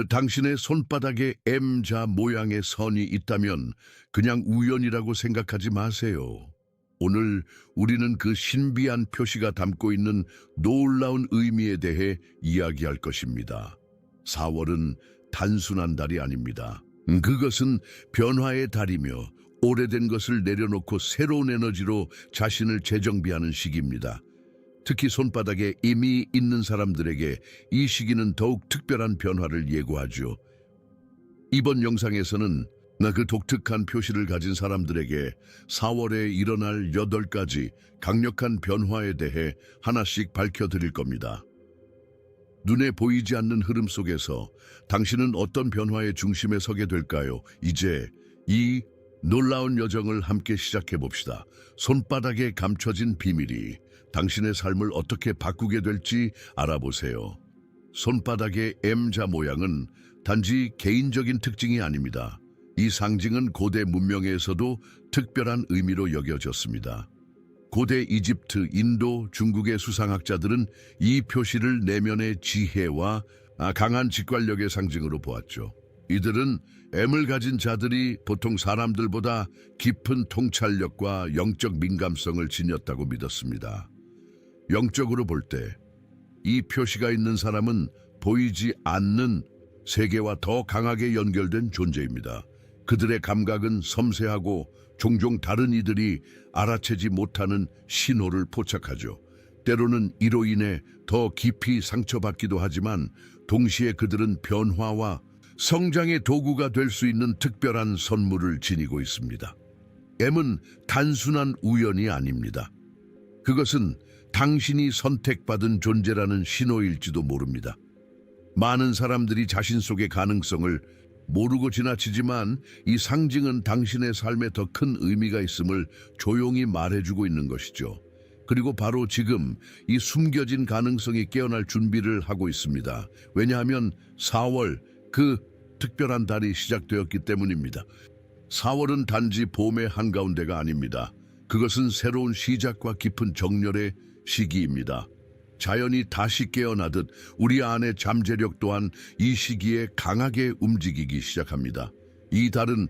당신의 손바닥에 M자 모양의 선이 있다면 그냥 우연이라고 생각하지 마세요. 오늘 우리는 그 신비한 표시가 담고 있는 놀라운 의미에 대해 이야기할 것입니다. 4월은 단순한 달이 아닙니다. 그것은 변화의 달이며 오래된 것을 내려놓고 새로운 에너지로 자신을 재정비하는 시기입니다. 특히 손바닥에 이미 있는 사람들에게 이 시기는 더욱 특별한 변화를 예고하죠. 이번 영상에서는 그 독특한 표시를 가진 사람들에게 4월에 일어날 8가지 강력한 변화에 대해 하나씩 밝혀드릴 겁니다. 눈에 보이지 않는 흐름 속에서 당신은 어떤 변화의 중심에 서게 될까요? 이제 이 놀라운 여정을 함께 시작해 봅시다. 손바닥에 감춰진 비밀이 당신의 삶을 어떻게 바꾸게 될지 알아보세요. 손바닥의 M자 모양은 단지 개인적인 특징이 아닙니다. 이 상징은 고대 문명에서도 특별한 의미로 여겨졌습니다. 고대 이집트, 인도, 중국의 수상학자들은 이 표시를 내면의 지혜와 강한 직관력의 상징으로 보았죠. 이들은 M을 가진 자들이 보통 사람들보다 깊은 통찰력과 영적 민감성을 지녔다고 믿었습니다. 영적으로 볼 때 이 표시가 있는 사람은 보이지 않는 세계와 더 강하게 연결된 존재입니다. 그들의 감각은 섬세하고 종종 다른 이들이 알아채지 못하는 신호를 포착하죠. 때로는 이로 인해 더 깊이 상처받기도 하지만 동시에 그들은 변화와 성장의 도구가 될 수 있는 특별한 선물을 지니고 있습니다. M은 단순한 우연이 아닙니다. 그것은 당신이 선택받은 존재라는 신호일지도 모릅니다. 많은 사람들이 자신 속의 가능성을 모르고 지나치지만 이 상징은 당신의 삶에 더 큰 의미가 있음을 조용히 말해주고 있는 것이죠. 그리고 바로 지금 이 숨겨진 가능성이 깨어날 준비를 하고 있습니다. 왜냐하면 4월, 그 특별한 달이 시작되었기 때문입니다. 4월은 단지 봄의 한가운데가 아닙니다. 그것은 새로운 시작과 깊은 정렬의 시기입니다. 자연이 다시 깨어나듯 우리 안의 잠재력 또한 이 시기에 강하게 움직이기 시작합니다. 이 달은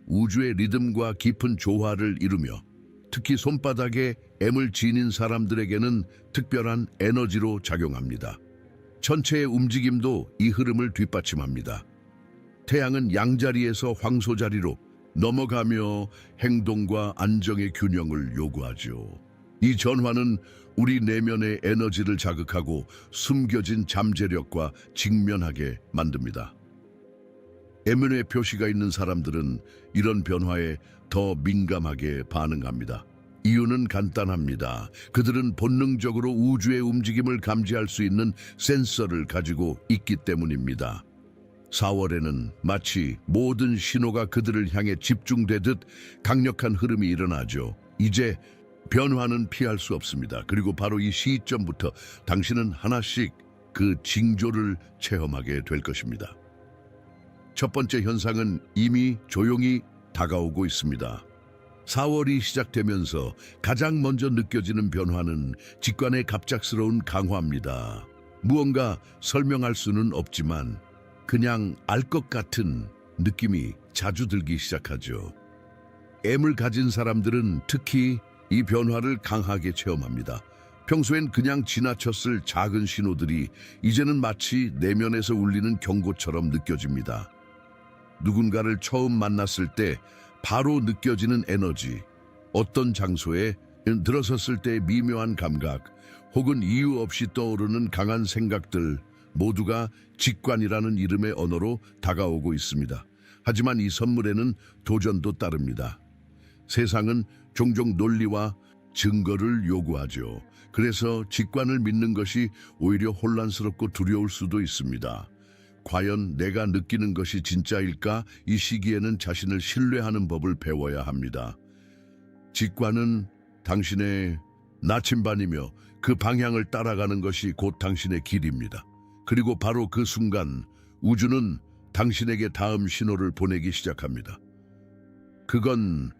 우주의 리듬과 깊은 조화를 이루며 특히 손바닥에 M을 지닌 사람들에게는 특별한 에너지로 작용합니다. 전체의 움직임도 이 흐름을 뒷받침합니다. 태양은 양자리에서 황소자리로 넘어가며 행동과 안정의 균형을 요구하죠. 이 전환은 우리 내면의 에너지를 자극하고 숨겨진 잠재력과 직면하게 만듭니다. M의 표시가 있는 사람들은 이런 변화에 더 민감하게 반응합니다. 이유는 간단합니다. 그들은 본능적으로 우주의 움직임을 감지할 수 있는 센서를 가지고 있기 때문입니다. 4월에는 마치 모든 신호가 그들을 향해 집중되듯 강력한 흐름이 일어나죠. 이제 변화는 피할 수 없습니다. 그리고 바로 이 시점부터 당신은 하나씩 그 징조를 체험하게 될 것입니다. 첫 번째 현상은 이미 조용히 다가오고 있습니다. 4월이 시작되면서 가장 먼저 느껴지는 변화는 직관의 갑작스러운 강화입니다. 무언가 설명할 수는 없지만 그냥 알 것 같은 느낌이 자주 들기 시작하죠. M을 가진 사람들은 특히 이 변화를 강하게 체험합니다. 평소엔 그냥 지나쳤을 작은 신호들이 이제는 마치 내면에서 울리는 경고처럼 느껴집니다. 누군가를 처음 만났을 때 바로 느껴지는 에너지, 어떤 장소에 들어섰을 때의 미묘한 감각, 혹은 이유 없이 떠오르는 강한 생각들 모두가 직관이라는 이름의 언어로 다가오고 있습니다. 하지만 이 선물에는 도전도 따릅니다. 세상은 종종 논리와 증거를 요구하죠. 그래서 직관을 믿는 것이 오히려 혼란스럽고 두려울 수도 있습니다. 과연 내가 느끼는 것이 진짜일까? 이 시기에는 자신을 신뢰하는 법을 배워야 합니다. 직관은 당신의 나침반이며 그 방향을 따라가는 것이 곧 당신의 길입니다. 그리고 바로 그 순간 우주는 당신에게 다음 신호를 보내기 시작합니다. 그건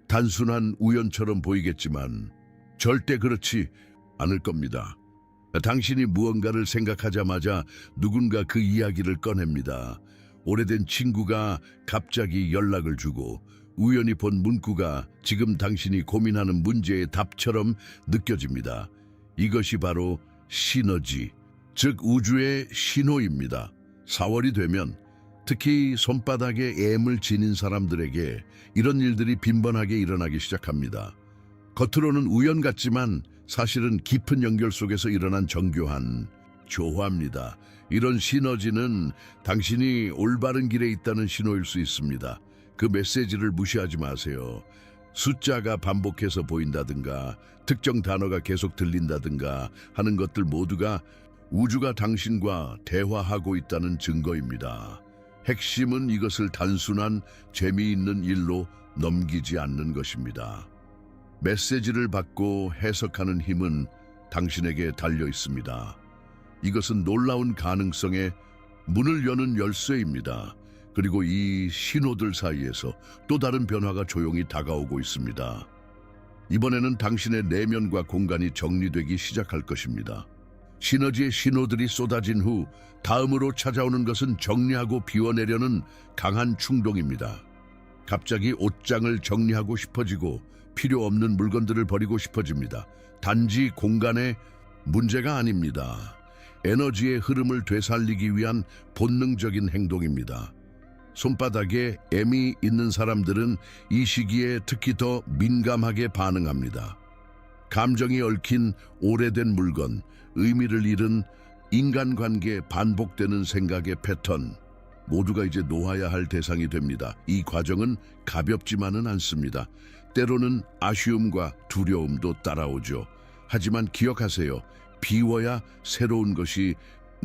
단순한 우연처럼 보이겠지만 절대 그렇지 않을 겁니다. 당신이 무언가를 생각하자마자 누군가 그 이야기를 꺼냅니다. 오래된 친구가 갑자기 연락을 주고 우연히 본 문구가 지금 당신이 고민하는 문제의 답처럼 느껴집니다. 이것이 바로 시너지, 즉 우주의 신호입니다. 4월이 되면 특히 손바닥에 M을 지닌 사람들에게 이런 일들이 빈번하게 일어나기 시작합니다. 겉으로는 우연 같지만 사실은 깊은 연결 속에서 일어난 정교한 조화입니다. 이런 시너지는 당신이 올바른 길에 있다는 신호일 수 있습니다. 그 메시지를 무시하지 마세요. 숫자가 반복해서 보인다든가 특정 단어가 계속 들린다든가 하는 것들 모두가 우주가 당신과 대화하고 있다는 증거입니다. 핵심은 이것을 단순한 재미있는 일로 넘기지 않는 것입니다. 메시지를 받고 해석하는 힘은 당신에게 달려 있습니다. 이것은 놀라운 가능성의 문을 여는 열쇠입니다. 그리고 이 신호들 사이에서 또 다른 변화가 조용히 다가오고 있습니다. 이번에는 당신의 내면과 공간이 정리되기 시작할 것입니다. 시너지의 신호들이 쏟아진 후 다음으로 찾아오는 것은 정리하고 비워내려는 강한 충동입니다. 갑자기 옷장을 정리하고 싶어지고 필요 없는 물건들을 버리고 싶어집니다. 단지 공간의 문제가 아닙니다. 에너지의 흐름을 되살리기 위한 본능적인 행동입니다. 손바닥에 M이 있는 사람들은 이 시기에 특히 더 민감하게 반응합니다. 감정이 얽힌 오래된 물건, 의미를 잃은 인간관계, 반복되는 생각의 패턴, 모두가 이제 놓아야 할 대상이 됩니다. 이 과정은 가볍지만은 않습니다. 때로는 아쉬움과 두려움도 따라오죠. 하지만 기억하세요. 비워야 새로운 것이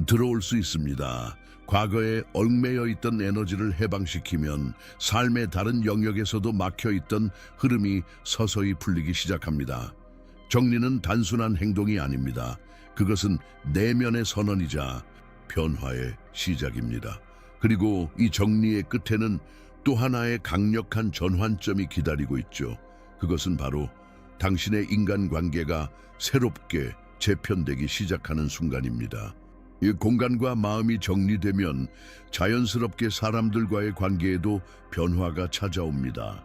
들어올 수 있습니다. 과거에 얽매여 있던 에너지를 해방시키면 삶의 다른 영역에서도 막혀있던 흐름이 서서히 풀리기 시작합니다. 정리는 단순한 행동이 아닙니다. 그것은 내면의 선언이자 변화의 시작입니다. 그리고 이 정리의 끝에는 또 하나의 강력한 전환점이 기다리고 있죠. 그것은 바로 당신의 인간관계가 새롭게 재편되기 시작하는 순간입니다. 이 공간과 마음이 정리되면 자연스럽게 사람들과의 관계에도 변화가 찾아옵니다.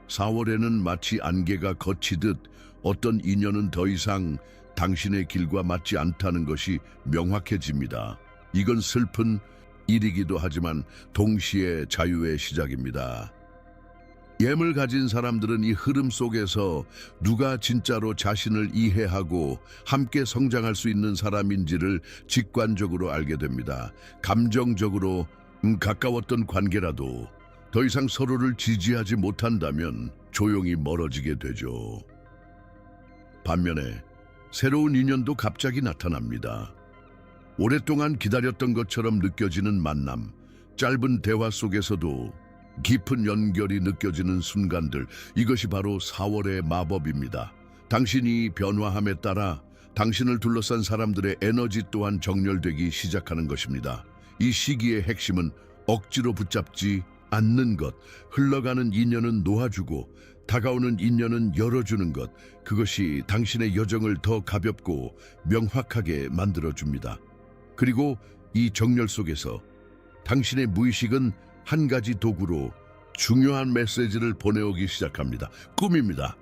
4월에는 마치 안개가 걷히듯 어떤 인연은 더 이상 당신의 길과 맞지 않다는 것이 명확해집니다. 이건 슬픈 일이기도 하지만 동시에 자유의 시작입니다. M을 가진 사람들은 이 흐름 속에서 누가 진짜로 자신을 이해하고 함께 성장할 수 있는 사람인지를 직관적으로 알게 됩니다. 감정적으로 가까웠던 관계라도 더 이상 서로를 지지하지 못한다면 조용히 멀어지게 되죠. 반면에 새로운 인연도 갑자기 나타납니다. 오랫동안 기다렸던 것처럼 느껴지는 만남, 짧은 대화 속에서도 깊은 연결이 느껴지는 순간들, 이것이 바로 4월의 마법입니다. 당신이 변화함에 따라 당신을 둘러싼 사람들의 에너지 또한 정렬되기 시작하는 것입니다. 이 시기의 핵심은 억지로 붙잡지 않는 것, 흘러가는 인연은 놓아주고 다가오는 인연은 열어주는 것, 그것이 당신의 여정을 더 가볍고 명확하게 만들어줍니다. 그리고 이 정렬 속에서 당신의 무의식은 한 가지 도구로 중요한 메시지를 보내오기 시작합니다. 꿈입니다.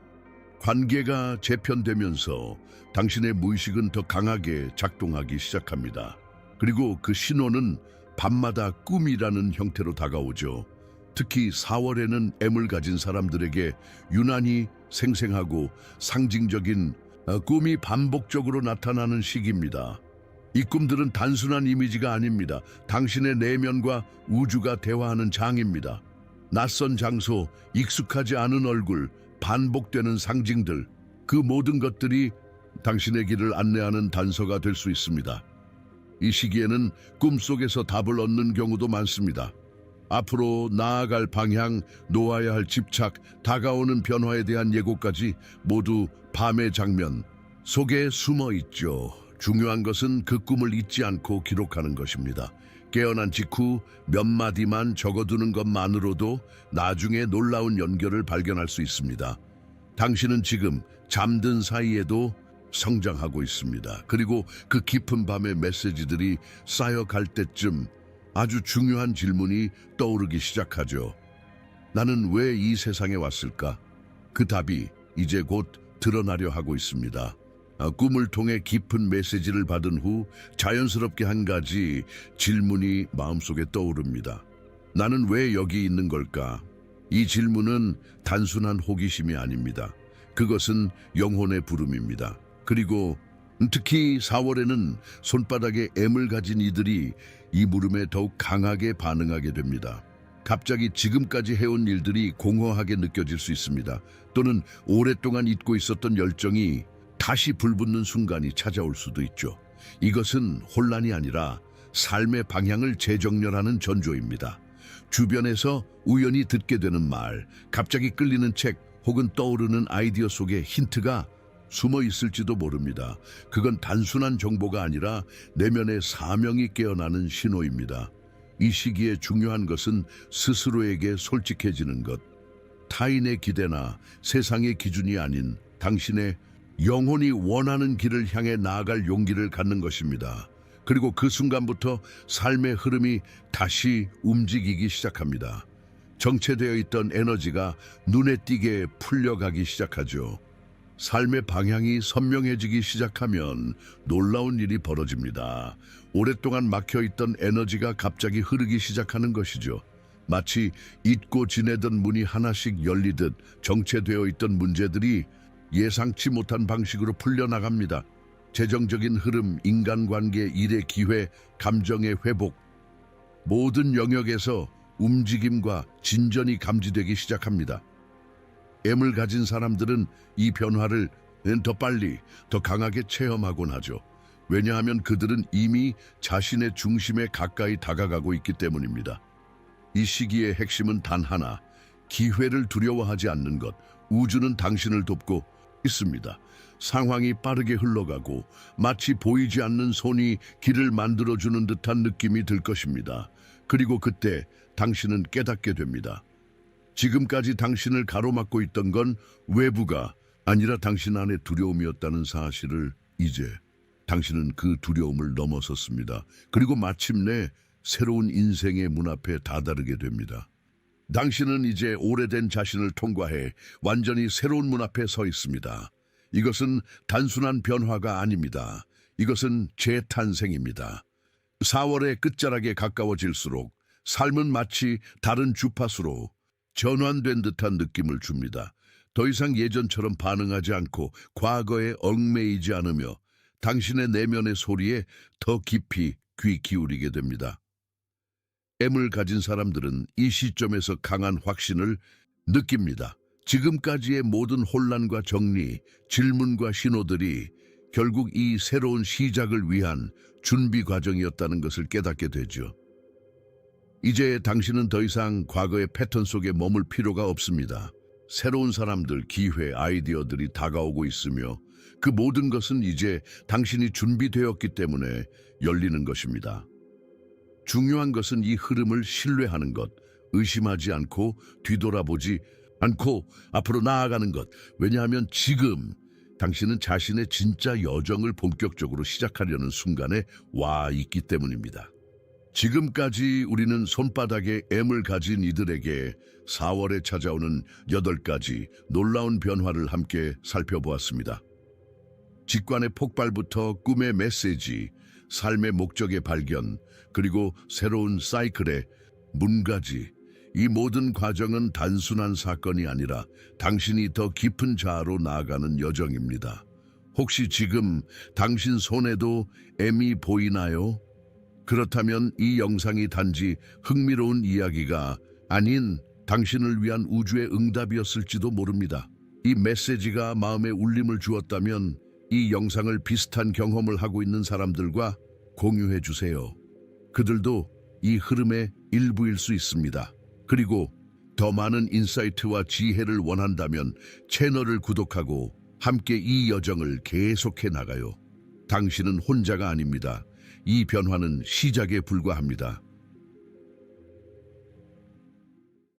관계가 재편되면서 당신의 무의식은 더 강하게 작동하기 시작합니다. 그리고 그 신호는 밤마다 꿈이라는 형태로 다가오죠. 특히 4월에는 M을 가진 사람들에게 유난히 생생하고 상징적인 꿈이 반복적으로 나타나는 시기입니다. 이 꿈들은 단순한 이미지가 아닙니다. 당신의 내면과 우주가 대화하는 장입니다. 낯선 장소, 익숙하지 않은 얼굴, 반복되는 상징들, 그 모든 것들이 당신의 길을 안내하는 단서가 될 수 있습니다. 이 시기에는 꿈속에서 답을 얻는 경우도 많습니다. 앞으로 나아갈 방향, 놓아야 할 집착, 다가오는 변화에 대한 예고까지 모두 밤의 장면 속에 숨어 있죠. 중요한 것은 그 꿈을 잊지 않고 기록하는 것입니다. 깨어난 직후 몇 마디만 적어두는 것만으로도 나중에 놀라운 연결을 발견할 수 있습니다. 당신은 지금 잠든 사이에도 성장하고 있습니다. 그리고 그 깊은 밤의 메시지들이 쌓여갈 때쯤 아주 중요한 질문이 떠오르기 시작하죠. 나는 왜 이 세상에 왔을까? 그 답이 이제 곧 드러나려 하고 있습니다. 꿈을 통해 깊은 메시지를 받은 후 자연스럽게 한 가지 질문이 마음속에 떠오릅니다. 나는 왜 여기 있는 걸까? 이 질문은 단순한 호기심이 아닙니다. 그것은 영혼의 부름입니다. 그리고 특히 4월에는 손바닥에 M을 가진 이들이 이 물음에 더욱 강하게 반응하게 됩니다. 갑자기 지금까지 해온 일들이 공허하게 느껴질 수 있습니다. 또는 오랫동안 잊고 있었던 열정이 다시 불붙는 순간이 찾아올 수도 있죠. 이것은 혼란이 아니라 삶의 방향을 재정렬하는 전조입니다. 주변에서 우연히 듣게 되는 말, 갑자기 끌리는 책 혹은 떠오르는 아이디어 속에 힌트가 숨어 있을지도 모릅니다. 그건 단순한 정보가 아니라 내면의 사명이 깨어나는 신호입니다. 이 시기에 중요한 것은 스스로에게 솔직해지는 것. 타인의 기대나 세상의 기준이 아닌 당신의 영혼이 원하는 길을 향해 나아갈 용기를 갖는 것입니다. 그리고 그 순간부터 삶의 흐름이 다시 움직이기 시작합니다. 정체되어 있던 에너지가 눈에 띄게 풀려가기 시작하죠. 삶의 방향이 선명해지기 시작하면 놀라운 일이 벌어집니다. 오랫동안 막혀있던 에너지가 갑자기 흐르기 시작하는 것이죠. 마치 잊고 지내던 문이 하나씩 열리듯 정체되어 있던 문제들이 예상치 못한 방식으로 풀려나갑니다. 재정적인 흐름, 인간관계, 일의 기회, 감정의 회복, 모든 영역에서 움직임과 진전이 감지되기 시작합니다. M을 가진 사람들은 이 변화를 더 빨리, 더 강하게 체험하곤 하죠. 왜냐하면 그들은 이미 자신의 중심에 가까이 다가가고 있기 때문입니다. 이 시기의 핵심은 단 하나, 기회를 두려워하지 않는 것. 우주는 당신을 돕고 있습니다. 상황이 빠르게 흘러가고 마치 보이지 않는 손이 길을 만들어주는 듯한 느낌이 들 것입니다. 그리고 그때 당신은 깨닫게 됩니다. 지금까지 당신을 가로막고 있던 건 외부가 아니라 당신 안의 두려움이었다는 사실을 이제 당신은 그 두려움을 넘어섰습니다. 그리고 마침내 새로운 인생의 문 앞에 다다르게 됩니다. 당신은 이제 오래된 자신을 통과해 완전히 새로운 문 앞에 서 있습니다. 이것은 단순한 변화가 아닙니다. 이것은 재탄생입니다. 4월의 끝자락에 가까워질수록 삶은 마치 다른 주파수로 전환된 듯한 느낌을 줍니다. 더 이상 예전처럼 반응하지 않고 과거에 얽매이지 않으며 당신의 내면의 소리에 더 깊이 귀 기울이게 됩니다. M을 가진 사람들은 이 시점에서 강한 확신을 느낍니다. 지금까지의 모든 혼란과 정리, 질문과 신호들이 결국 이 새로운 시작을 위한 준비 과정이었다는 것을 깨닫게 되죠. 이제 당신은 더 이상 과거의 패턴 속에 머물 필요가 없습니다. 새로운 사람들, 기회, 아이디어들이 다가오고 있으며 그 모든 것은 이제 당신이 준비되었기 때문에 열리는 것입니다. 중요한 것은 이 흐름을 신뢰하는 것, 의심하지 않고 뒤돌아보지 않고 앞으로 나아가는 것. 왜냐하면 지금 당신은 자신의 진짜 여정을 본격적으로 시작하려는 순간에 와 있기 때문입니다. 지금까지 우리는 손바닥에 M을 가진 이들에게 4월에 찾아오는 8가지 놀라운 변화를 함께 살펴보았습니다. 직관의 폭발부터 꿈의 메시지, 삶의 목적의 발견, 그리고 새로운 사이클의 문까지, 이 모든 과정은 단순한 사건이 아니라 당신이 더 깊은 자아로 나아가는 여정입니다. 혹시 지금 당신 손에도 M이 보이나요? 그렇다면 이 영상이 단지 흥미로운 이야기가 아닌 당신을 위한 우주의 응답이었을지도 모릅니다. 이 메시지가 마음에 울림을 주었다면 이 영상을 비슷한 경험을 하고 있는 사람들과 공유해 주세요. 그들도 이 흐름의 일부일 수 있습니다. 그리고 더 많은 인사이트와 지혜를 원한다면 채널을 구독하고 함께 이 여정을 계속해 나가요. 당신은 혼자가 아닙니다. 이 변화는 시작에 불과합니다.